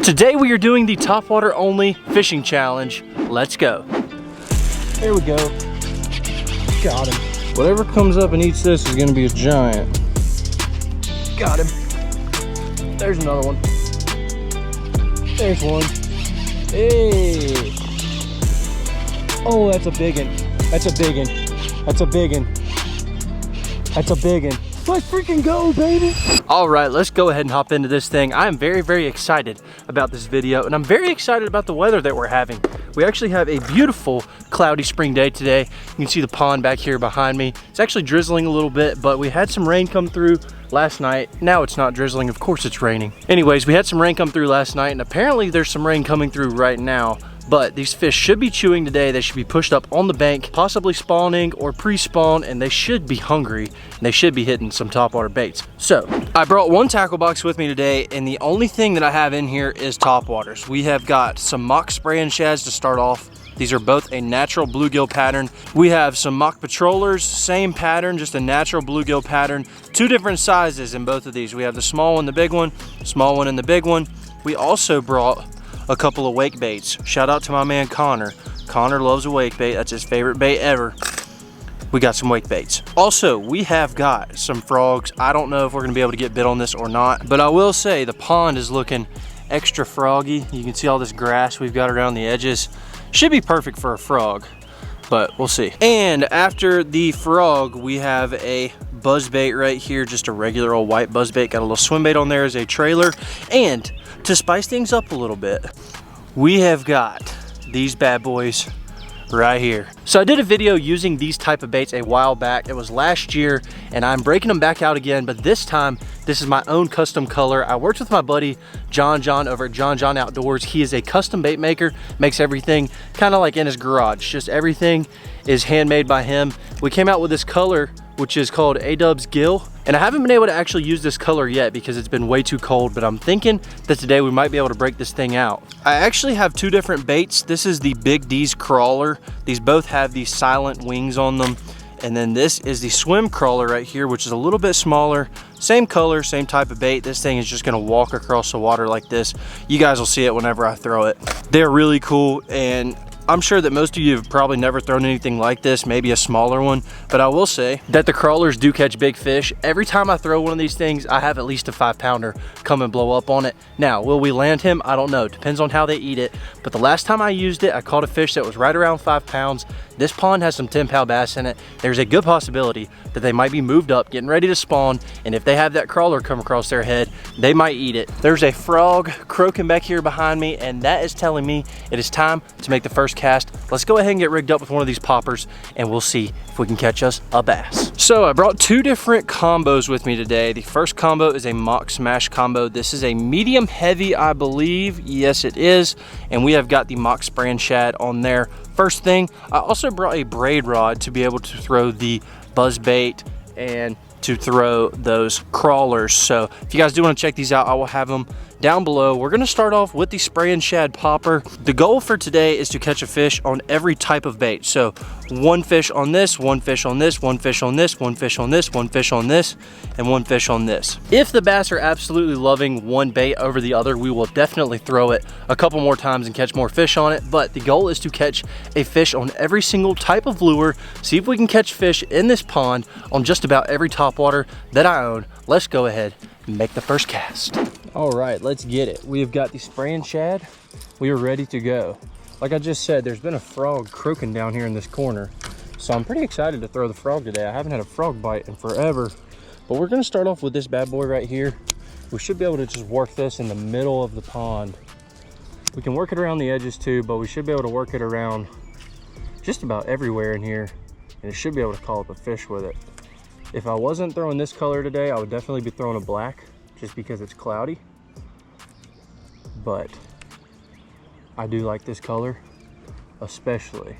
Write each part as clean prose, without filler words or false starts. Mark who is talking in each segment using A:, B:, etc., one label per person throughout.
A: Today we are doing the Topwater Only Fishing Challenge. Let's go. There we go. Got him. Whatever comes up and eats this is gonna be a giant. Got him. There's another one. There's one. Hey. Oh, that's a big one. That's a big one. That's a big one. That's a big one. Let's freaking go, baby. All right, let's go ahead and hop into this thing. I am very, very excited about this video, and I'm very excited about the weather that we're having. We actually have a beautiful cloudy spring day today. You can see the pond back here behind me. It's actually drizzling a little bit, but we had some rain come through last night. Now it's not drizzling, of course it's raining. Anyways, we had some rain come through last night, and apparently there's some rain coming through right now. But these fish should be chewing today. They should be pushed up on the bank, possibly spawning or pre-spawn, and they should be hungry, and they should be hitting some topwater baits. So I brought one tackle box with me today, and the only thing that I have in here is topwaters. We have got some mock spray and shads to start off. These are both a natural bluegill pattern. We have some mock patrollers, same pattern, just a natural bluegill pattern. Two different sizes in both of these. We have the small one, the big one, small one and the big one. We also brought a couple of wake baits. Shout out to my man Connor. Connor loves a wake bait. That's his favorite bait ever. We got some wake baits. Also, we have got some frogs. I don't know if we're gonna be able to get bit on this or not, but I will say the pond is looking extra froggy. You can see all this grass we've got around the edges. Should be perfect for a frog, but we'll see. And after the frog, we have a buzzbait right here, just a regular old white buzzbait. Got a little swim bait on there as a trailer. And to spice things up a little bit, we have got these bad boys right here. So I did a video using these type of baits a while back. It was last year, and I'm breaking them back out again, but this time, this is my own custom color. I worked with my buddy, John over at John Outdoors. He is a custom bait maker, makes everything kind of like in his garage. Just everything is handmade by him. We came out with this color, which is called ADUB's Gill. And I haven't been able to actually use this color yet because it's been way too cold, but I'm thinking that today we might be able to break this thing out. I actually have two different baits. This is the Big D's crawler. These both have these silent wings on them. And then this is the swim crawler right here, which is a little bit smaller. Same color, same type of bait. This thing is just gonna walk across the water like this. You guys will see it whenever I throw it. They're really cool, and I'm sure that most of you have probably never thrown anything like this, maybe a smaller one, but I will say that the crawlers do catch big fish. Every time I throw one of these things, I have at least a 5-pounder come and blow up on it. Now, will we land him? I don't know. Depends on how they eat it. But the last time I used it, I caught a fish that was right around 5 pounds. This pond has some 10-pound bass in it. There's a good possibility that they might be moved up, getting ready to spawn, and if they have that crawler come across their head, they might eat it. There's a frog croaking back here behind me, and that is telling me it is time to make the first cast. Let's go ahead and get rigged up with one of these poppers, and we'll see if we can catch us a bass. So I brought two different combos with me today. The first combo is a mock smash combo. This is a medium heavy, I believe. Yes, it is. And we have got the mock spray and shad on there. First thing, I also brought a braid rod to be able to throw the buzzbait and to throw those crawlers. So if you guys do want to check these out, I will have them down below. We're gonna start off with the spray and shad popper. The goal for today is to catch a fish on every type of bait. So one fish on this, one fish on this, one fish on this, one fish on this, one fish on this, and one fish on this. If the bass are absolutely loving one bait over the other, we will definitely throw it a couple more times and catch more fish on it. But the goal is to catch a fish on every single type of lure, see if we can catch fish in this pond on just about every topwater that I own. Let's go ahead and make the first cast. All right, let's get it. We have got the spray and shad. We are ready to go. Like I just said, there's been a frog croaking down here in this corner. So I'm pretty excited to throw the frog today. I haven't had a frog bite in forever. But we're gonna start off with this bad boy right here. We should be able to just work this in the middle of the pond. We can work it around the edges too, but we should be able to work it around just about everywhere in here. And it should be able to call up a fish with it. If I wasn't throwing this color today, I would definitely be throwing a black just because it's cloudy. But I do like this color, especially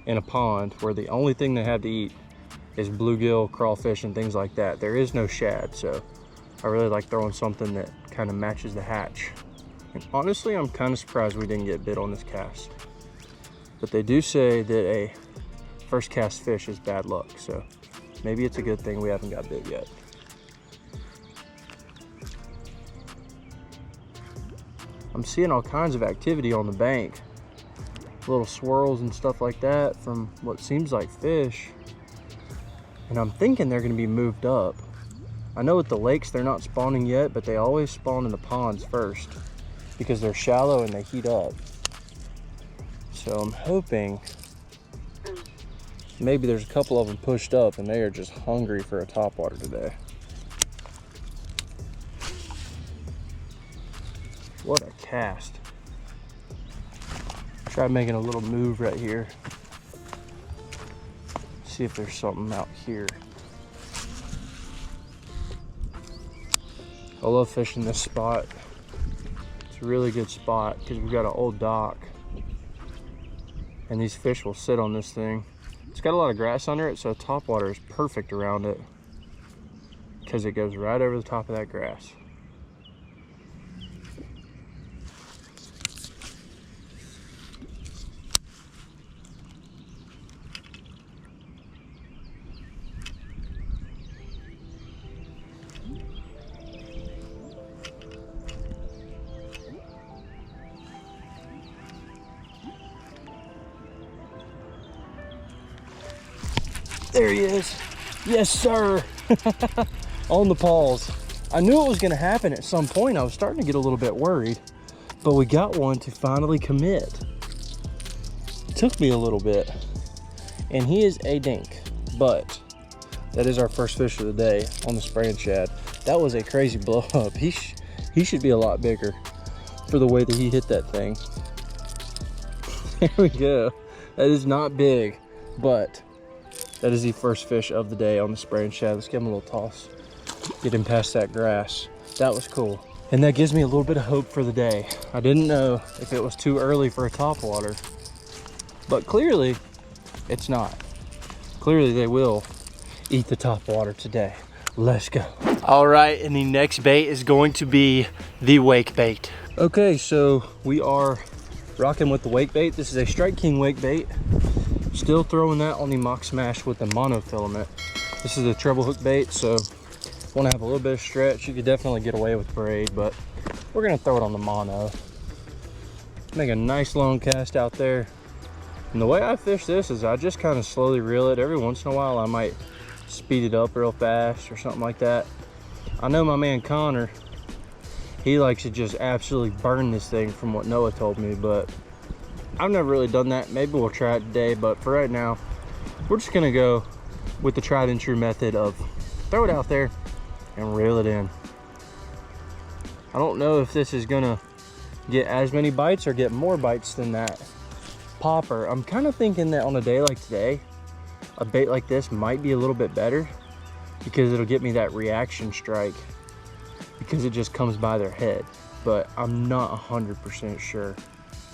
A: in a pond where the only thing they have to eat is bluegill, crawfish, and things like that. There is no shad, so I really like throwing something that kind of matches the hatch. And honestly, I'm kind of surprised we didn't get bit on this cast. But they do say that a first cast fish is bad luck, so maybe it's a good thing we haven't got bit yet. I'm seeing all kinds of activity on the bank. Little swirls and stuff like that from what seems like fish. And I'm thinking they're gonna be moved up. I know at the lakes they're not spawning yet, but they always spawn in the ponds first because they're shallow and they heat up. So I'm hoping maybe there's a couple of them pushed up and they are just hungry for a topwater today. What a cast. Try making a little move right here. See if there's something out here. I love fishing this spot. It's a really good spot because we've got an old dock. And these fish will sit on this thing. It's got a lot of grass under it, so topwater is perfect around it because it goes right over the top of that grass. There he is. Yes, sir. On the paws. I knew it was going to happen at some point. I was starting to get a little bit worried, but we got one to finally commit. It took me a little bit, and he is a dink, but that is our first fish of the day on the spraying shad. That was a crazy blow up. He should be a lot bigger for the way that he hit that thing. There we go. That is not big, but that is the first fish of the day on the spraying shad. Let's give him a little toss. Get him past that grass. That was cool. And that gives me a little bit of hope for the day. I didn't know if it was too early for a topwater, but clearly it's not. Clearly they will eat the topwater today. Let's go. All right, and the next bait is going to be the wake bait. Okay, so we are rocking with the wake bait. This is a Strike King wake bait. Still throwing that on the mock smash with the monofilament. This is a treble hook bait, so want to have a little bit of stretch. You could definitely get away with braid, but we're gonna throw it on the mono. Make a nice long cast out there. And the way I fish this is I just kind of slowly reel it. Every once in a while I might speed it up real fast or something like that. I know my man Connor, he likes to just absolutely burn this thing from what Noah told me, but I've never really done that. Maybe we'll try it today, but for right now, we're just gonna go with the tried and true method of throw it out there and reel it in. I don't know if this is gonna get as many bites or get more bites than that popper. I'm kind of thinking that on a day like today, a bait like this might be a little bit better because it'll get me that reaction strike because it just comes by their head, but I'm not 100% sure.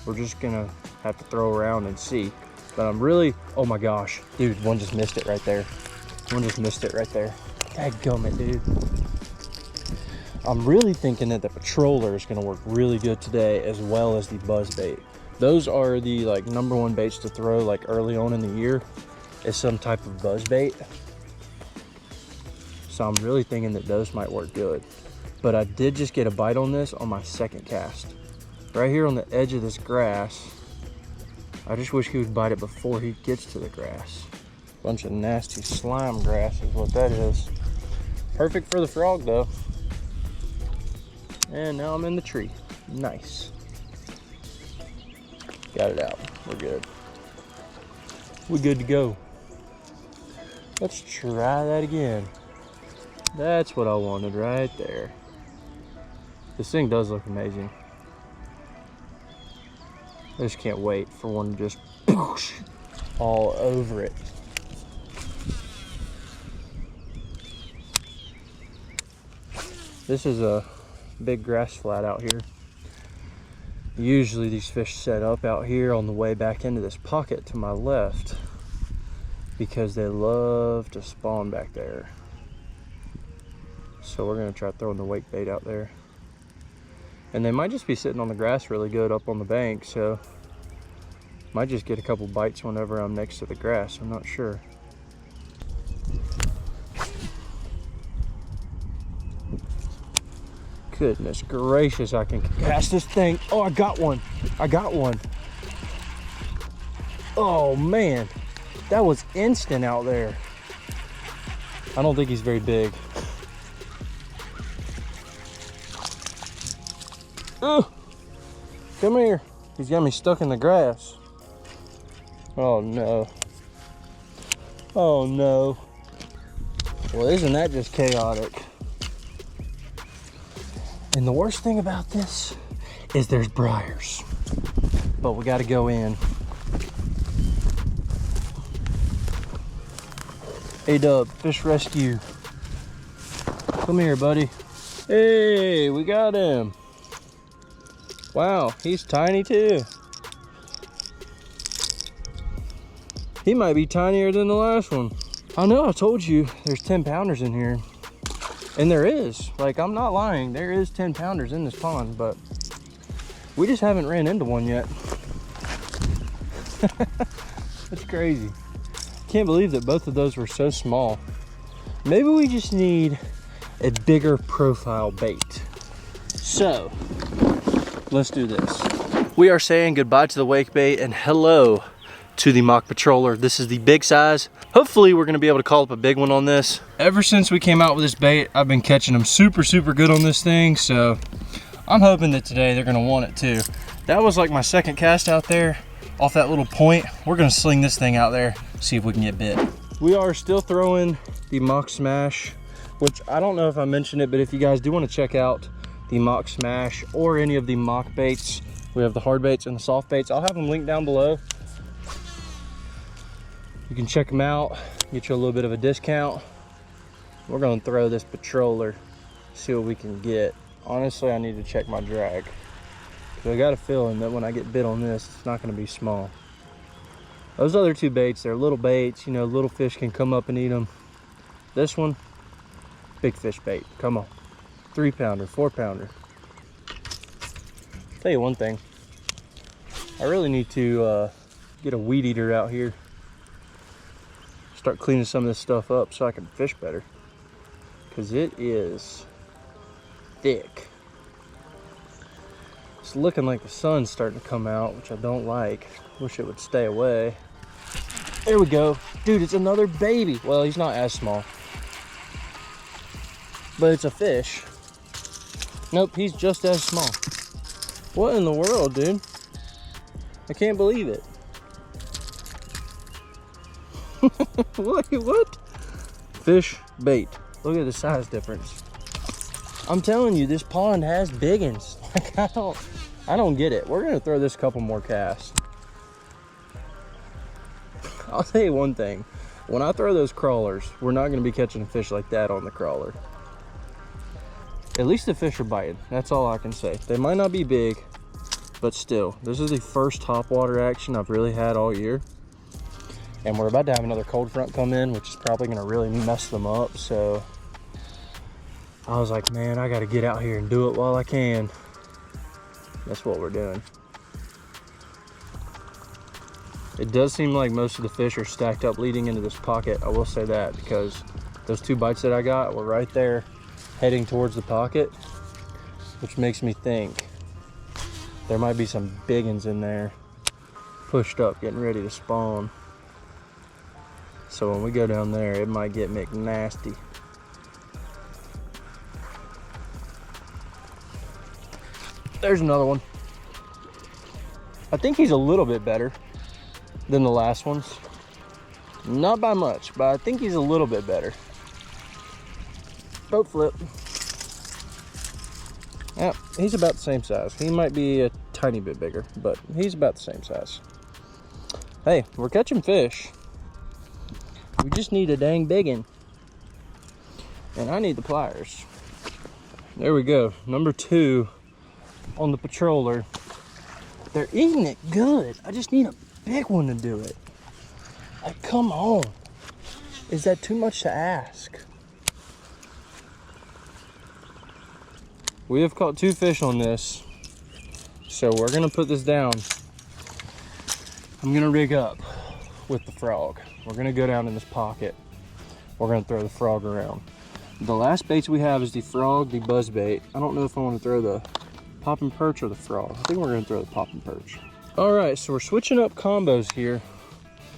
A: We're just gonna have to throw around and see. But I'm really, oh my gosh, dude, one just missed it right there. One just missed it right there. Dadgummit, dude. I'm really thinking that the Patroller is gonna work really good today, as well as the Buzzbait. Those are the like #1 baits to throw like early on in the year, is some type of Buzzbait. So I'm really thinking that those might work good. But I did just get a bite on this on my second cast. Right here on the edge of this grass. I just wish he would bite it before he gets to the grass. Bunch of nasty slime grass is what that is. Perfect for the frog though. And now I'm in the tree. Nice. Got it out. We're good. We're good to go. Let's try that again. That's what I wanted right there. This thing does look amazing. I just can't wait for one to just poosh all over it. This is a big grass flat out here. Usually these fish set up out here on the way back into this pocket to my left because they love to spawn back there. So we're gonna try throwing the wake bait out there. And they might just be sitting on the grass really good up on the bank, so might just get a couple bites whenever I'm next to the grass. I'm not sure. Goodness gracious, I can cast this thing. Oh, I got one. I got one. Oh man, that was instant out there. I don't think he's very big. Oh, come here. He's got me stuck in the grass. Oh no. Oh no. Well, isn't that just chaotic? And the worst thing about this is there's briars. But we gotta go in. ADUB, fish rescue. Come here, buddy. Hey, we got him. Wow, he's tiny too. He might be tinier than the last one. I know, I told you there's 10 pounders in here. And there is, like, I'm not lying. There is 10 pounders in this pond, but we just haven't ran into one yet. That's crazy. Can't believe that both of those were so small. Maybe we just need a bigger profile bait. So, let's do this. We are saying goodbye to the wake bait and hello to the mock patroller. This is the big size. Hopefully we're gonna be able to call up a big one on this. Ever since we came out with this bait, I've been catching them super good on this thing, so I'm hoping that today they're gonna want it too. That was like my second cast out there off that little point. We're gonna sling this thing out there, see if we can get bit. We are still throwing the mock smash, which I don't know if I mentioned it, but if you guys do want to check out the mock smash or any of the mock baits, we have the hard baits and the soft baits. I'll have them linked down below. You can check them out, get you a little bit of a discount. We're gonna throw this patroller, see what we can get. Honestly, I need to check my drag. I got a feeling that when I get bit on this, it's not gonna be small. Those other two baits, they're little baits, you know, little fish can come up and eat them. This one, big fish bait, come on. 3 pounder, 4 pounder. Tell you one thing, I really need to get a weed eater out here. Start cleaning some of this stuff up so I can fish better. Cause it is thick. It's looking like the sun's starting to come out, which I don't like. Wish it would stay away. There we go. Dude, it's another baby. Well, he's not as small, but it's a fish. Nope, he's just as small. What in the world, dude? I can't believe it. What? Fish bait. Look at the size difference. I'm telling you, this pond has biggins. Like, I don't get it. We're gonna throw this couple more casts. I'll tell you one thing. When I throw those crawlers, we're not gonna be catching a fish like that on the crawler. At least the fish are biting. That's all I can say. They might not be big, but still, this is the first topwater action I've really had all year. And we're about to have another cold front come in, which is probably gonna really mess them up. So I was like, man, I gotta get out here and do it while I can. That's what we're doing. It does seem like most of the fish are stacked up leading into this pocket. I will say that, because those 2 bites that I got were right there heading towards the pocket, which makes me think there might be some biggins in there pushed up, getting ready to spawn. So when we go down there, it might get McNasty. There's another one. I think he's a little bit better than the last ones. Not by much, but I think he's a little bit better. Boat flip. Yeah, he's about the same size. He might be a tiny bit bigger, but he's about the same size. Hey, we're catching fish. We just need a dang biggin. And I need the pliers. There we go. Number 2 on the patroller. They're eating it good. I just need a big one to do it. Like, come on. Is that too much to ask? We have caught 2 fish on this. So we're gonna put this down. I'm gonna rig up with the frog. We're gonna go down in this pocket. We're gonna throw the frog around. The last baits we have is the frog, the buzzbait. I don't know if I want to throw the popping perch or the frog. I think we're going to throw the popping perch. All right, so we're switching up combos here.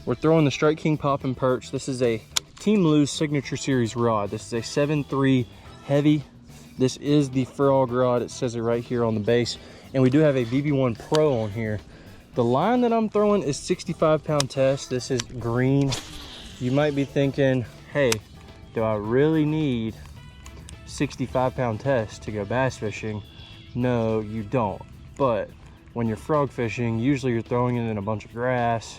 A: We're throwing the Strike King popping perch. This is a Team Lou's Signature Series rod. This is a 7.3 heavy. This is the frog rod. It says it right here on the base. And we do have a BB1 Pro on here. The line that I'm throwing is 65-pound test. This is green. You might be thinking, hey, do I really need 65-pound test to go bass fishing? No, you don't. But when you're frog fishing, usually you're throwing it in a bunch of grass,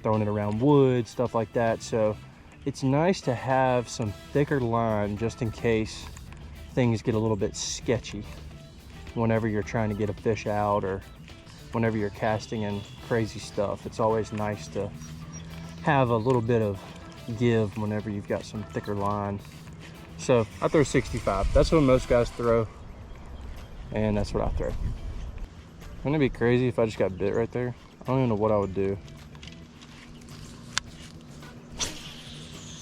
A: throwing it around wood, stuff like that. So it's nice to have some thicker line just in case things get a little bit sketchy whenever you're trying to get a fish out or whenever you're casting in crazy stuff. It's always nice to have a little bit of give whenever you've got some thicker line. So I throw 65. That's what most guys throw, and that's what I throw. Wouldn't it be crazy if I just got bit right there? I don't even know what I would do.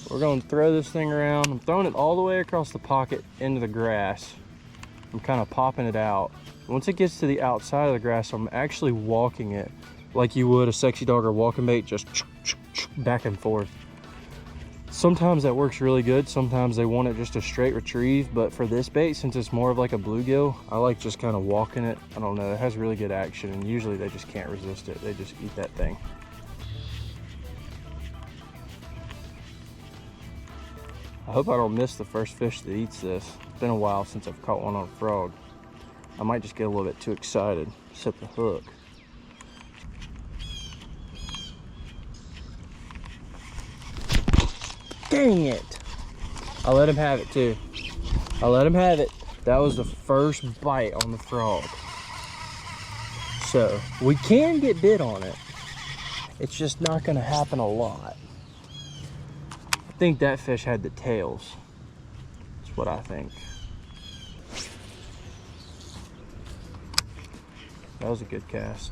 A: We're gonna throw this thing around. I'm throwing it all the way across the pocket into the grass. I'm kind of popping it out. Once it gets to the outside of the grass, I'm actually walking it like you would a sexy dog or walking bait, just back and forth. Sometimes that works really good. Sometimes they want it just a straight retrieve, but for this bait, since it's more of like a bluegill, I like just kind of walking it. I don't know, it has really good action, and usually they just can't resist it. They just eat that thing. I hope I don't miss the first fish that eats this. It's been a while since I've caught one on a frog. I might just get a little bit too excited, set the hook. Dang it. I let him have it too. I let him have it. That was the first bite on the frog. So we can get bit on it. It's just not gonna happen a lot. I think that fish had the tails. That's what I think. That was a good cast.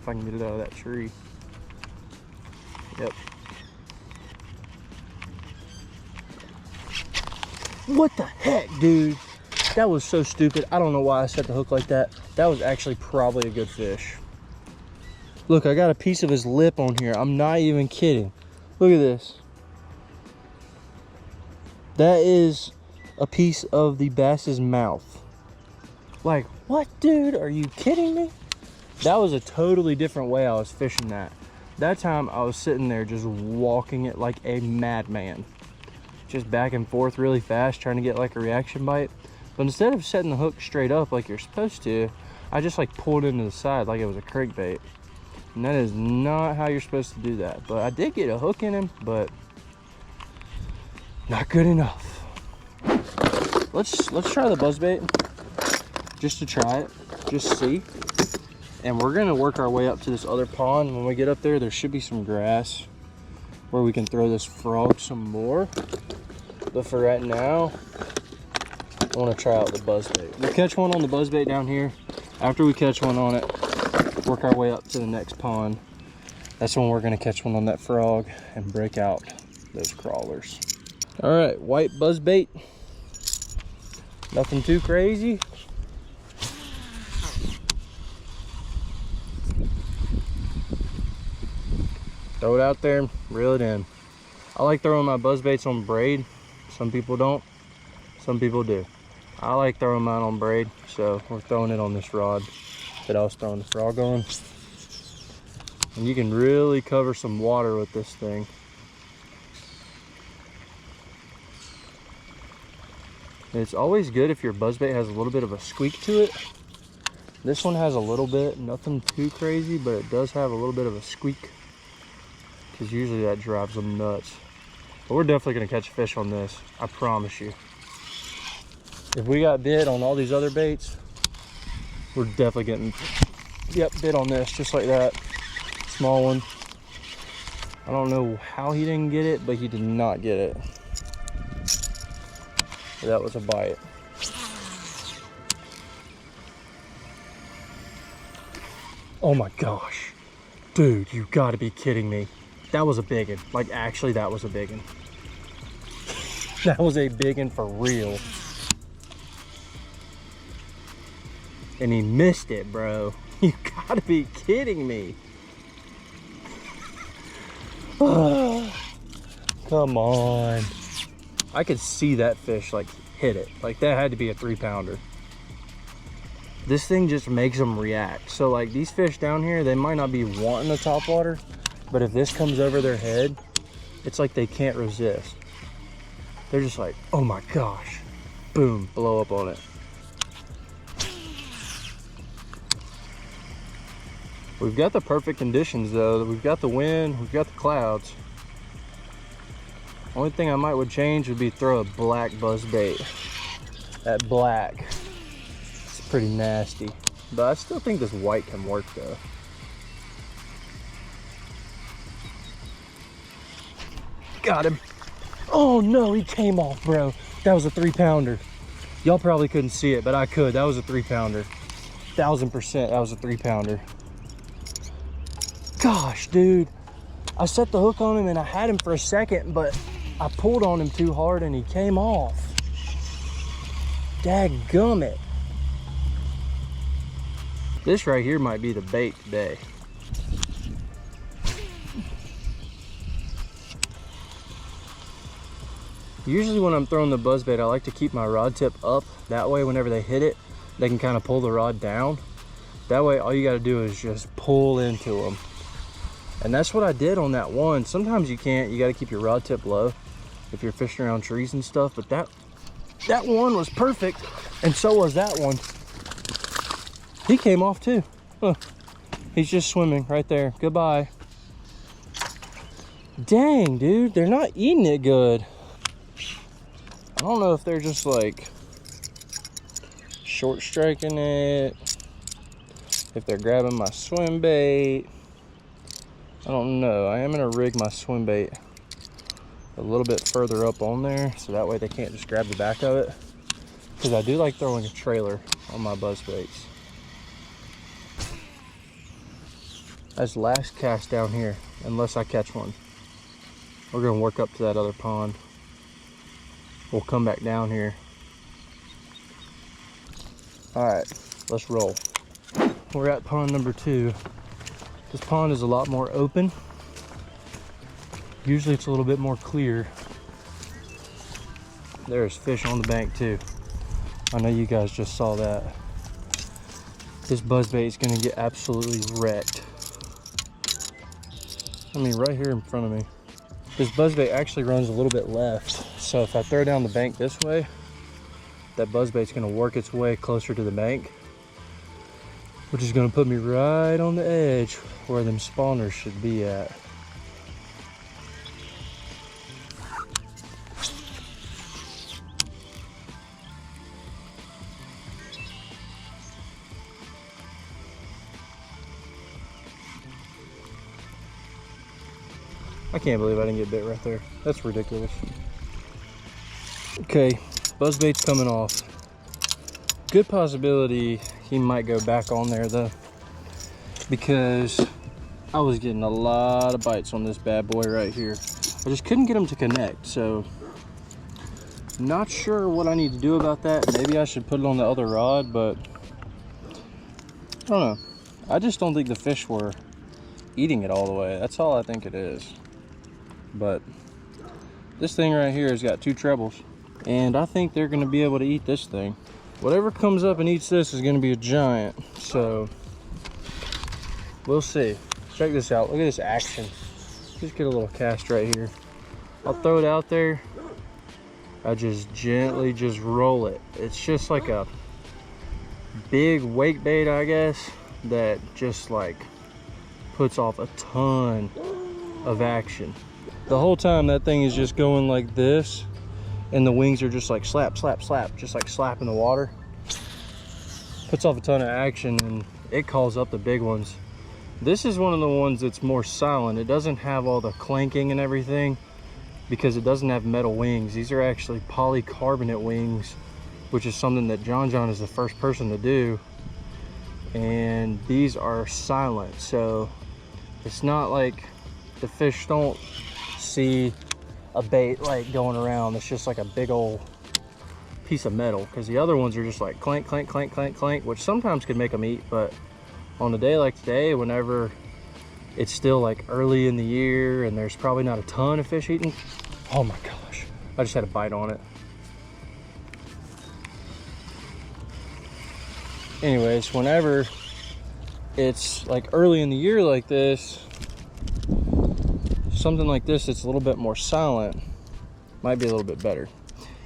A: If I can get it out of that tree. Yep. What the heck, dude? That was so stupid. I don't know why I set the hook like that. That was actually probably a good fish. Look, I got a piece of his lip on here. I'm not even kidding. Look at this. That is a piece of the bass's mouth. Like, what, dude? Are you kidding me? That was a totally different way I was fishing that. That time I was sitting there just walking it like a madman. Just back and forth really fast, trying to get like a reaction bite. But instead of setting the hook straight up like you're supposed to, I just like pulled into the side like it was a crankbait. And that is not how you're supposed to do that. But I did get a hook in him, but not good enough. Let's try the buzzbait, just to try it, just see. And we're gonna work our way up to this other pond. When we get up there, there should be some grass where we can throw this frog some more. But for right now, I want to try out the buzzbait. We'll catch one on the buzzbait down here. After we catch one on it, work our way up to the next pond. That's when we're going to catch one on that frog and break out those crawlers. All right, white buzzbait. Nothing too crazy. Throw it out there, reel it in. I like throwing my buzzbaits on braid. Some people don't, some people do. I like throwing mine on braid, so we're throwing it on this rod that I was throwing the frog on. And you can really cover some water with this thing. It's always good if your buzzbait has a little bit of a squeak to it. This one has a little bit, nothing too crazy, but it does have a little bit of a squeak, because usually that drives them nuts. But we're definitely gonna catch a fish on this, I promise you. If we got bit on all these other baits, we're definitely getting, yep, bit on this, just like that. Small one. I don't know how he didn't get it, but he did not get it. That was a bite. Oh my gosh. Dude, you gotta be kidding me. That was a big one. Like, actually, that was a big one. That was a big one for real. And he missed it, bro. You gotta be kidding me. Come on. I could see that fish like hit it. Like that had to be a 3-pounder. This thing just makes them react. So like these fish down here, they might not be wanting the top water, but if this comes over their head, it's like they can't resist. They're just like, oh my gosh. Boom, blow up on it. We've got the perfect conditions though. We've got the wind, we've got the clouds. Only thing I might would change would be throw a black buzzbait. That black, it's pretty nasty. But I still think this white can work though. Got him. Oh no, he came off, bro. That was a 3-pounder. Y'all probably couldn't see it, but I could. That was a 3-pounder. 1000%, that was a 3-pounder. Gosh, dude. I set the hook on him and I had him for a second, but I pulled on him too hard and he came off. Dadgummit. This right here might be the bait today. Usually when I'm throwing the buzzbait, I like to keep my rod tip up. That way, whenever they hit it, they can kind of pull the rod down. That way, all you got to do is just pull into them. And that's what I did on that one. Sometimes you can't. You got to keep your rod tip low if you're fishing around trees and stuff. But that one was perfect, and so was that one. He came off too. Huh. He's just swimming right there. Goodbye. Dang, dude, they're not eating it good. I don't know if they're just like short striking it, if they're grabbing my swim bait. I don't know. I am gonna rig my swim bait a little bit further up on there so that way they can't just grab the back of it, because I do like throwing a trailer on my buzz baits. That's last cast down here, unless I catch one. We're gonna work up to that other pond. We'll come back down here. All right, let's roll. We're at pond number 2. This pond is a lot more open. Usually it's a little bit more clear. There's fish on the bank too. I know you guys just saw that. This buzzbait is gonna get absolutely wrecked. I mean, right here in front of me. This buzzbait actually runs a little bit left. So if I throw down the bank this way, that buzzbait's gonna work its way closer to the bank, which is gonna put me right on the edge where them spawners should be at. I can't believe I didn't get bit right there. That's ridiculous. Okay, buzzbait's coming off. Good possibility he might go back on there though, because I was getting a lot of bites on this bad boy right here. I just couldn't get him to connect, so not sure what I need to do about that. Maybe I should put it on the other rod, but I don't know. I just don't think the fish were eating it all the way. That's all I think it is. But this thing right here has got 2 trebles, and I think they're going to be able to eat this thing. Whatever comes up and eats this is going to be a giant, so we'll see. Check this out. Look at this action. Just get a little cast right here. I'll throw it out there. I just gently just roll it. It's just like a big wake bait, I guess, that just like puts off a ton of action. The whole time that thing is just going like this, and the wings are just like slap, slap, slap, just like slapping the water. Puts off a ton of action, and it calls up the big ones. This is one of the ones that's more silent. It doesn't have all the clanking and everything because it doesn't have metal wings. These are actually polycarbonate wings, which is something that John is the first person to do. And these are silent, so it's not like the fish don't see a bait like going around that's just like a big old piece of metal, because the other ones are just like clank, clank, clank, clank, clank, which sometimes could make them eat. But on a day like today, whenever it's still like early in the year and there's probably not a ton of fish eating, oh my gosh, I just had a bite on it. Anyways, whenever it's like early in the year like this, something like this that's a little bit more silent might be a little bit better.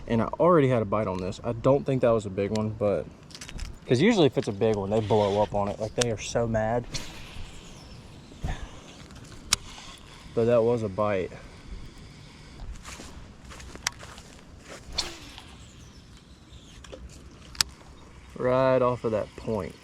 A: And I already had a bite on this. I don't think that was a big one, but because usually if it's a big one, they blow up on it. Like, they are so mad. But that was a bite. Right off of that point.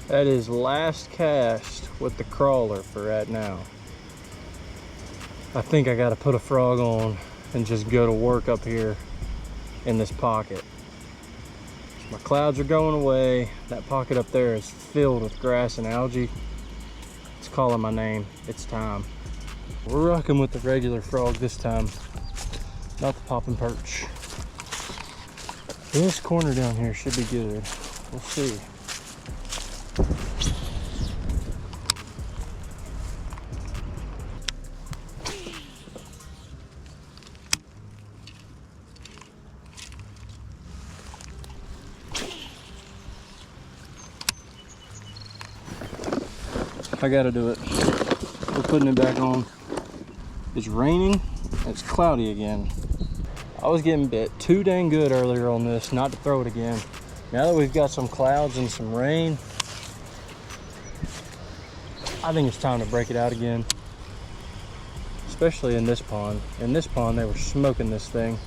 A: That is last cast with the crawler for right now. I think I gotta put a frog on and just go to work up here in this pocket. My clouds are going away. That pocket up there is filled with grass and algae. It's calling my name. It's time. We're rocking with the regular frog this time, not the popping perch. This corner down here should be good. We'll see. I gotta do it. We're putting it back on. It's raining, it's cloudy again. I was getting bit too dang good earlier on this not to throw it again. Now that we've got some clouds and some rain, I think it's time to break it out again. Especially in this pond. In this pond, they were smoking this thing.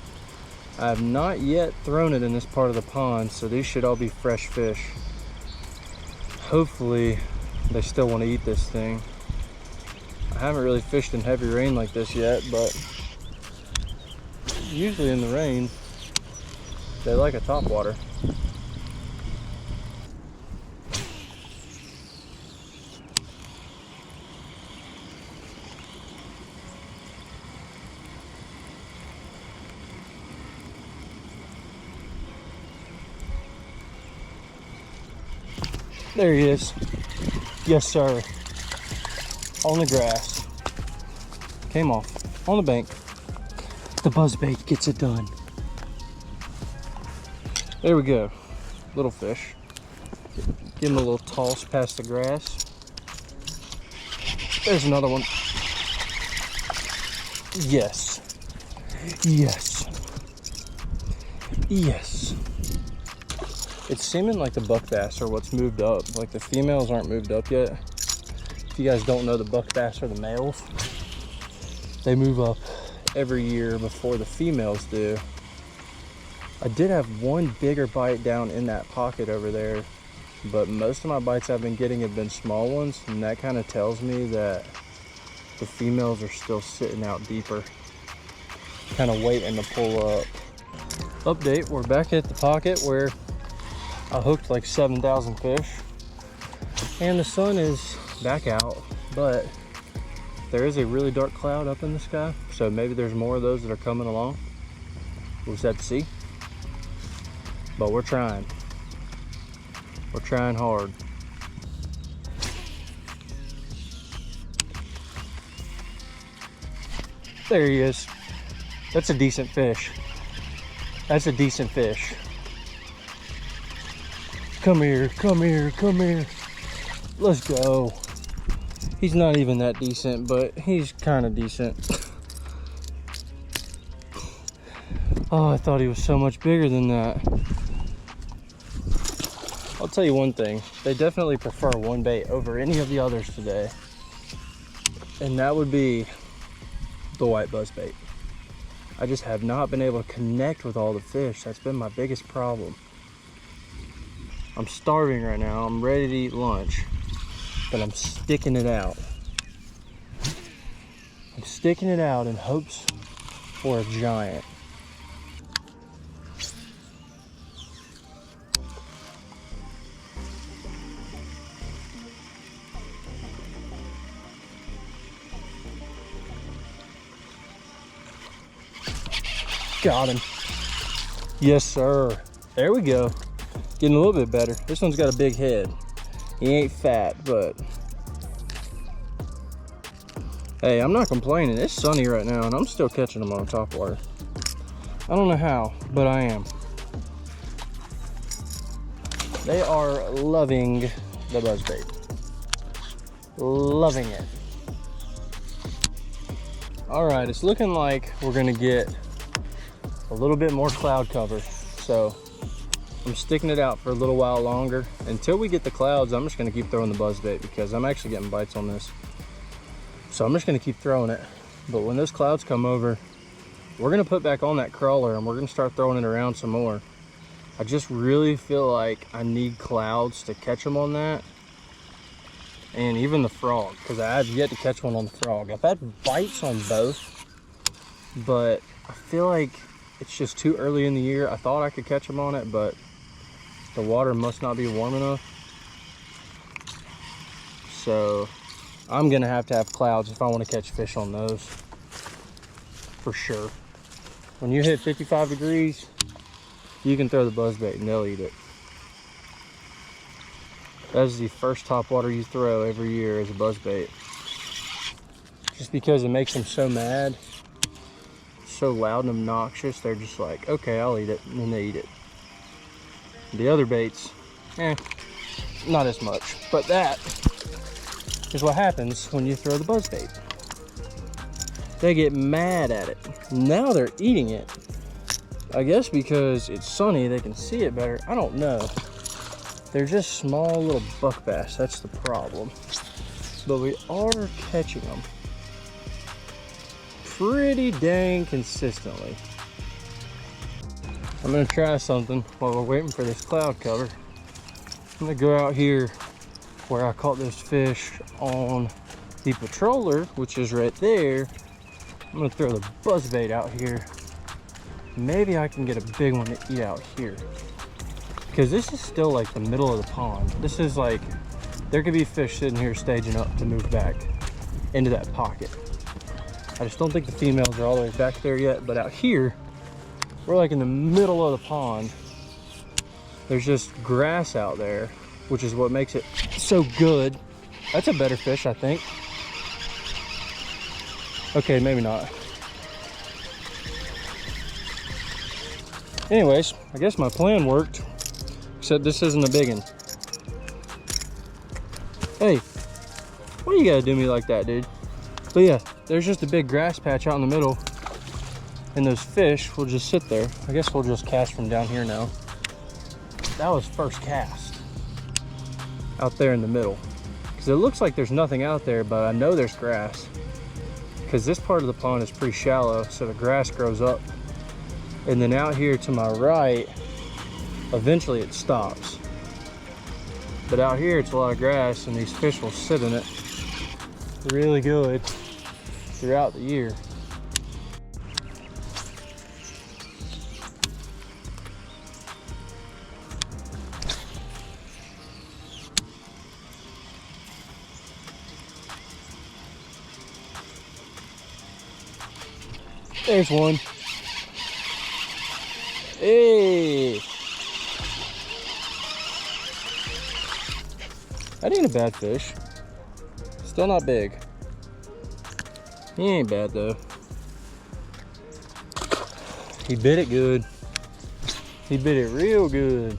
A: I have not yet thrown it in this part of the pond, so these should all be fresh fish. Hopefully, they still want to eat this thing. I haven't really fished in heavy rain like this yet, but usually in the rain, they like a topwater. There he is. Yes, sir. On the grass. Came off. On the bank. The buzzbait gets it done. There we go. Little fish. Give him a little toss past the grass. There's another one. Yes. Yes. Yes. It's seeming like the buck bass are what's moved up. Like, the females aren't moved up yet. If you guys don't know, the buck bass are the males. They move up every year before the females do. I did have one bigger bite down in that pocket over there, but most of my bites I've been getting have been small ones, and that kind of tells me that the females are still sitting out deeper, kind of waiting to pull up. Update, we're back at the pocket where I hooked like 7,000 fish, and the sun is back out, but there is a really dark cloud up in the sky, so maybe there's more of those that are coming along. We'll just have to see, but we're trying. We're trying hard. There he is. That's a decent fish. That's a decent fish. Come here, come here, come here. Let's go. He's not even that decent, but he's kind of decent. Oh, I thought he was so much bigger than that. I'll tell you one thing. They definitely prefer one bait over any of the others today. And that would be the white buzzbait. I just have not been able to connect with all the fish. That's been my biggest problem. I'm starving right now. I'm ready to eat lunch, but I'm sticking it out. I'm sticking it out in hopes for a giant. Got him. Yes, sir. There we go. Getting a little bit better. This one's got a big head. He ain't fat, but hey, I'm not complaining. It's sunny right now, and I'm still catching them on top water. I don't know how, but I am. They are loving the buzzbait. Loving it. All right, it's looking like we're gonna get a little bit more cloud cover. So I'm sticking it out for a little while longer. Until we get the clouds, I'm just gonna keep throwing the buzzbait because I'm actually getting bites on this. So I'm just gonna keep throwing it. But when those clouds come over, we're gonna put back on that crawler and we're gonna start throwing it around some more. I just really feel like I need clouds to catch them on that. And even the frog, because I have yet to catch one on the frog. I've had bites on both, but I feel like it's just too early in the year. I thought I could catch them on it, but the water must not be warm enough. So I'm gonna have to have clouds if I want to catch fish on those, for sure. When you hit 55 degrees, you can throw the buzzbait and they'll eat it. That is the first topwater you throw every year as a buzzbait. Just because it makes them so mad, so loud and obnoxious, they're just like, okay, I'll eat it, and then they eat it. The other baits, not as much. But that is what happens when you throw the buzzbait. They get mad at it. Now they're eating it. I guess because it's sunny, they can see it better. I don't know. They're just small little buck bass. That's the problem. But we are catching them pretty dang consistently. I'm gonna try something while we're waiting for this cloud cover. I'm gonna go out here where I caught those fish on the patroller, which is right there. I'm gonna throw the buzzbait out here. Maybe I can get a big one to eat out here. Because this is still like the middle of the pond. This is like, there could be fish sitting here staging up to move back into that pocket. I just don't think the females are all the way back there yet, but out here, we're like in the middle of the pond. There's just grass out there, which is what makes it so good. That's a better fish, I think. Okay, maybe not. Anyways, I guess my plan worked, except this isn't a big one. Hey, why you gotta do me like that, dude? But yeah, there's just a big grass patch out in the middle, and those fish will just sit there. I guess we'll just cast from down here now. That was first cast out there in the middle, because it looks like there's nothing out there, but I know there's grass, because this part of the pond is pretty shallow, so the grass grows up. And then out here to my right, eventually it stops. But out here it's a lot of grass, and these fish will sit in it really good throughout the year. There's one. Hey! That ain't a bad fish. Still not big. He ain't bad though. He bit it good. He bit it real good.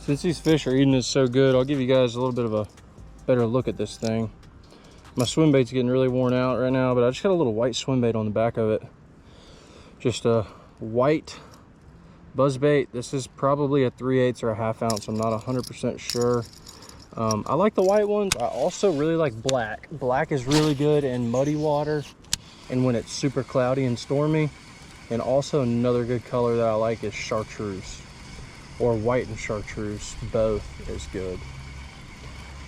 A: Since these fish are eating it so good, I'll give you guys a little bit of a better look at this thing. My swim bait's getting really worn out right now, but I just got a little white swim bait on the back of it. Just a white buzzbait. This is probably a 3/8 or a 1/2 ounce. I'm not 100% sure. I like the white ones. I also really like black. Black is really good in muddy water and when it's super cloudy and stormy. And also another good color that I like is chartreuse, or white and chartreuse. Both is good.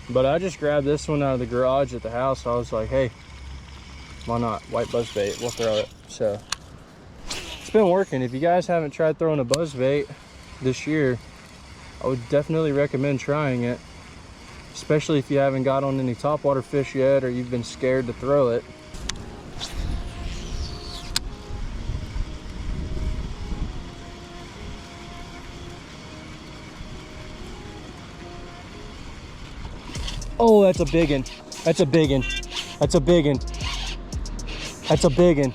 A: But I just grabbed this one out of the garage at the house. I was like, hey, why not? White buzzbait, we'll throw it. So it's been working. If you guys haven't tried throwing a buzzbait this year, I would definitely recommend trying it, especially if you haven't got on any topwater fish yet, or you've been scared to throw it. Oh, that's a big one. That's a big one. That's a big one. That's a big one.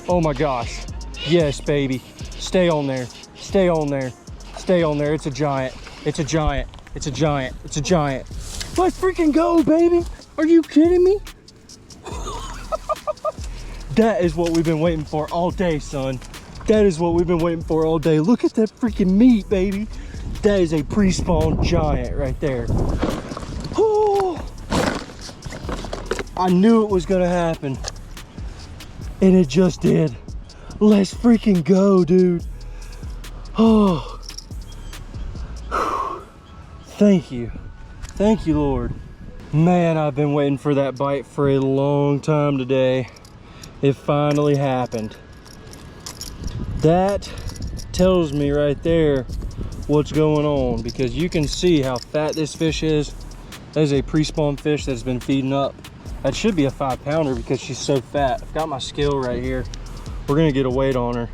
A: Oh my gosh. Yes, baby. Stay on there. Stay on there. Stay on there. It's a giant. It's a giant. It's a giant. It's a giant. Let's freaking go, baby. Are you kidding me? That is what we've been waiting for all day, son. That is what we've been waiting for all day. Look at that freaking meat, baby. That is a pre-spawn giant right there. Oh, I knew it was gonna happen, and it just did. Let's freaking go, dude. Oh, thank you, Lord. Man, I've been waiting for that bite for a long time today. It finally happened. That tells me right there what's going on, because you can see how fat this fish is. That is a pre-spawn fish that's been feeding up. That should be a 5-pounder because she's so fat. I've got my scale right here. We're gonna get a weight on her.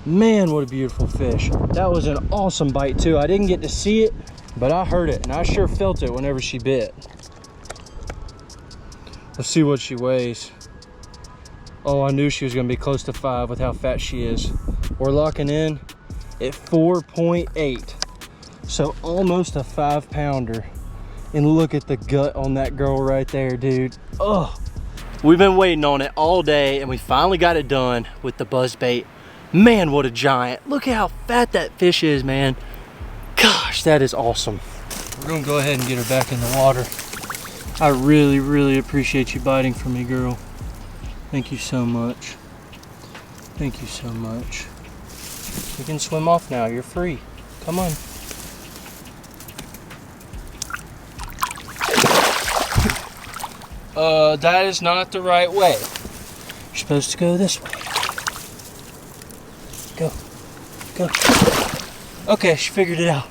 A: Man, what a beautiful fish. That was an awesome bite too. I didn't get to see it, but I heard it, and I sure felt it whenever she bit. Let's see what she weighs. Oh, I knew she was gonna be close to 5 with how fat she is. We're locking in at 4.8. So almost a 5-pounder. And look at the gut on that girl right there, dude. Oh, we've been waiting on it all day, and we finally got it done with the buzzbait. Man, what a giant. Look at how fat that fish is, man. Gosh, that is awesome. We're gonna go ahead and get her back in the water. I really, really appreciate you biting for me, girl. Thank you so much. Thank you so much. You can swim off now, you're free. Come on. That is not the right way. You're supposed to go this way. Go. Go. Okay, she figured it out.